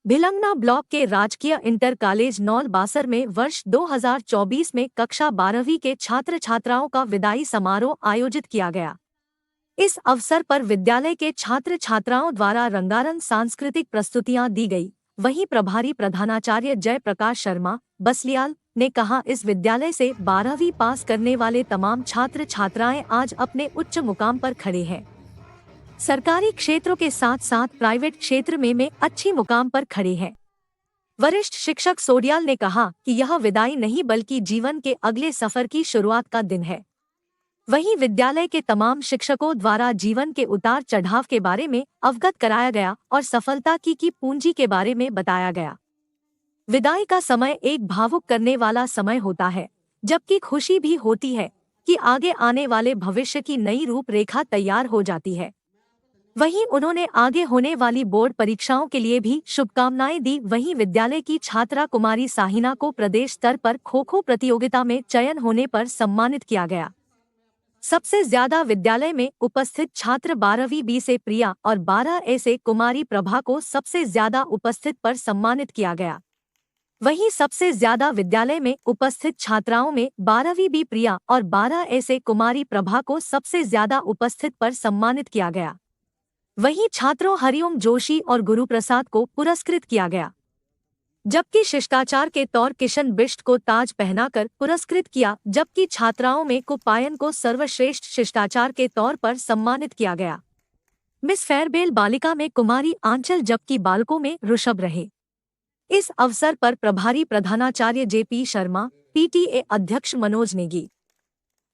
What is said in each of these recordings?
Bhilangana block के राजकीय inter college नौल बासर में वर्ष 2024 में कक्षा 12वीं के छात्र छात्राओं का विदाई समारोह आयोजित किया गया। इस अवसर पर विद्यालय के छात्र छात्राओं द्वारा रंगारंग सांस्कृतिक प्रस्तुतियां दी गई। वहीं प्रभारी प्रधानाचार्य जय प्रकाश शर्मा बसलियाल ने कहा, इस विद्यालय से 12वीं पास करने वाले तमाम छात्र छात्राएं आज अपने उच्च मुकाम पर खड़े हैं। सरकारी क्षेत्रों के साथ साथ प्राइवेट क्षेत्र में अच्छी मुकाम पर खड़े हैं। वरिष्ठ शिक्षक सोडियाल ने कहा कि यह विदाई नहीं बल्कि जीवन के अगले सफर की शुरुआत का दिन है। वहीं विद्यालय के तमाम शिक्षकों द्वारा जीवन के उतार चढ़ाव के बारे में अवगत कराया गया और सफलता की पूंजी के बारे में बताया गया। विदाई का समय एक भावुक करने वाला समय होता है, जबकि खुशी भी होती है कि आगे आने वाले भविष्य की नई रूपरेखा तैयार हो जाती है। वहीं उन्होंने आगे होने वाली बोर्ड परीक्षाओं के लिए भी शुभकामनाएं दी। वहीं विद्यालय की छात्रा कुमारी साहिना को प्रदेश स्तर पर खो-खो प्रतियोगिता में चयन होने पर सम्मानित किया गया। सबसे ज्यादा विद्यालय में उपस्थित छात्र 12वीं बी से प्रिया और 12 ए से कुमारी प्रभा को सबसे ज्यादा उपस्थित पर सम्मानित किया गया। वहीं सबसे ज्यादा विद्यालय में उपस्थित छात्राओं में 12वीं बी प्रिया और 12 ए से कुमारी प्रभा को सबसे ज्यादा उपस्थित पर सम्मानित किया गया। वहीं छात्रों हरिओम जोशी और गुरुप्रसाद को पुरस्कृत किया गया, जबकि शिष्टाचार के तौर किशन बिष्ट को ताज पहनाकर पुरस्कृत किया, जबकि छात्राओं में कुपायन को सर्वश्रेष्ठ शिष्टाचार के तौर पर सम्मानित किया गया। मिस फेयरबेल बालिका में कुमारी आंचल जबकि बालकों में ऋषभ रहे। इस अवसर पर प्रभारी प्रधानाचार्य जेपी शर्मा, पीटीए अध्यक्ष मनोज नेगी,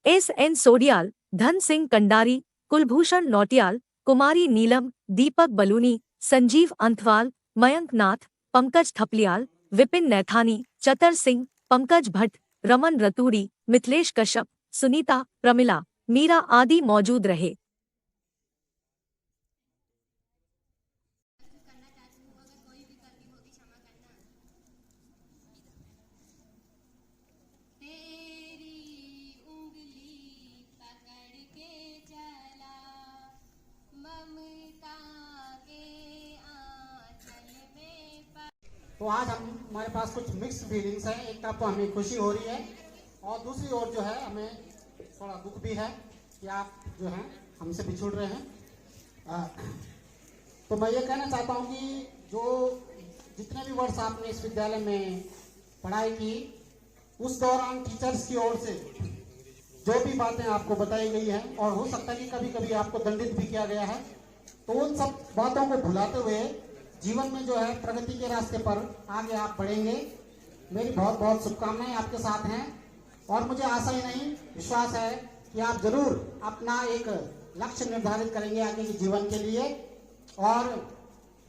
एसएन सोडियाल, धन सिंह कंडारी, कुलभूषण नौटियाल, कुमारी नीलम, दीपक बलूनी, संजीव अंथवाल, मयंक नाथ, पंकज थपलियाल, विपिन नैथानी, चतर सिंह, पंकज भट्ट, रमन रतूड़ी, मिथिलेश कश्यप, सुनीता, प्रमिला, मीरा आदि मौजूद रहे। तो आज हमारे पास कुछ मिक्स फीलिंग्स हैं। एक तरफ तो हमें खुशी हो रही है और दूसरी ओर जो है हमें थोड़ा दुख भी है कि आप जो हैं हमसे बिछुड़ रहे हैं। तो मैं ये कहना चाहता हूँ कि जो जितने भी वर्ष आपने इस विद्यालय में पढ़ाई की, उस दौरान टीचर्स की ओर से जो भी बातें आपको बताई गई हैं और हो सकता है कि कभी कभी आपको दंडित भी किया गया है, तो उन सब बातों को भुलाते हुए जीवन में जो है प्रगति के रास्ते पर आगे आप बढ़ेंगे। मेरी बहुत बहुत शुभकामनाएं आपके साथ हैं और मुझे आशा ही नहीं विश्वास है कि आप जरूर अपना एक लक्ष्य निर्धारित करेंगे आगे के जीवन के लिए। और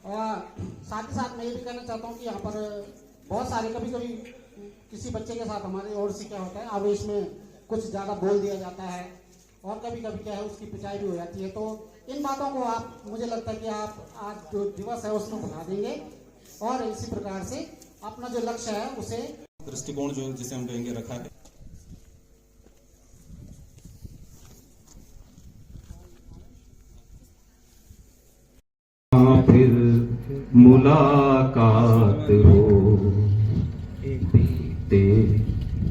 साथ ही साथ मैं ये भी कहना चाहता हूँ कि यहाँ पर बहुत सारे कभी कभी किसी बच्चे के साथ हमारी ओर से क्या होता है, आवेश में कुछ ज़्यादा बोल दिया जाता है और कभी कभी क्या है उसकी पिटाई भी हो जाती है। तो इन बातों को आप, मुझे लगता है कि आप आज जो दिवस है उसमें भुला देंगे और इसी प्रकार से अपना जो लक्ष्य है उसे दृष्टिकोण जो जिसे हम कहेंगे रखा है। फिर मुलाकात हो, बीते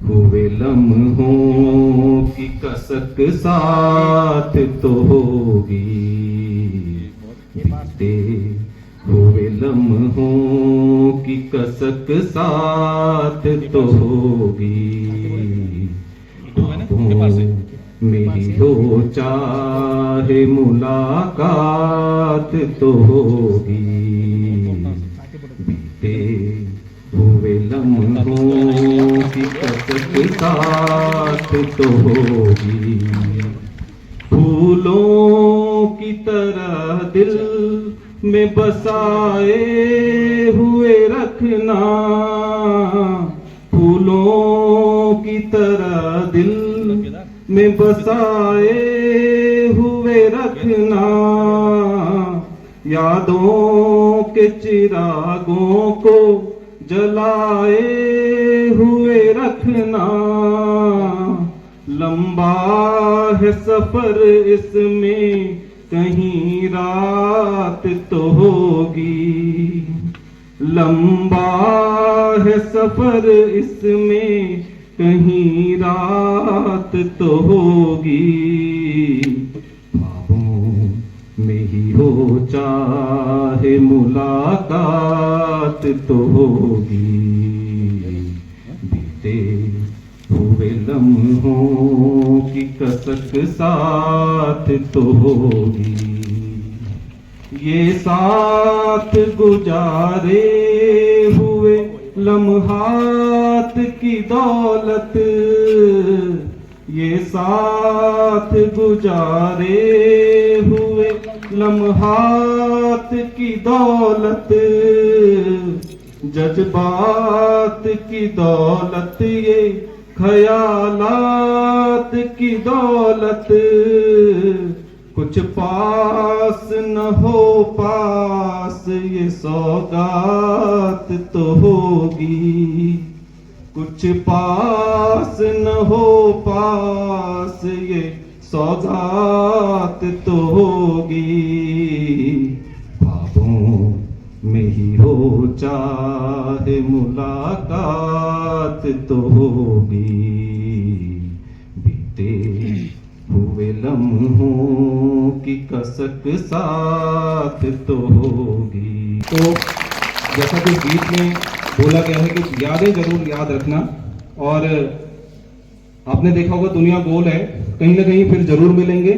हुए लम्हों की कसक साथ तो होगी, बीते हुए लम्हों की कसक साथ तो होगी। मेरी हो चाहे मुलाकात तो होगी, बीते हुए लम्हों की कसक साथ तो होगी। फूलों की तरह दिल में बसाए हुए रखना, फूलों की तरह दिल में बसाए हुए रखना। यादों के चिरागों को जलाए हुए रखना। लंबा है सफर इसमें कहीं रात तो होगी, लंबा है सफर इसमें कहीं रात तो होगी, ख्वाबों में ही हो चाहे मुलाकात तो होगी, बीते हुए लम्हों की कसक साथ तो होगी, ये साथ गुजारे हुए लम्हात की दौलत, ये साथ गुजारे हुए लम्हात की दौलत, जज्बात की दौलत, ये ख्यालात की दौलत, कुछ पास न हो पास ये सौगात तो होगी, कुछ पास न हो पास ये सौगात तो होगी, ख्वाबों में ही हो चाहे मुलाकात तो होगी, बीते हुए लम्हों की कसक साथ तो होगी। तो जैसा कि गीत में बोला गया है कि यादें जरूर याद रखना, और आपने देखा होगा दुनिया गोल है, कहीं ना कहीं फिर जरूर मिलेंगे।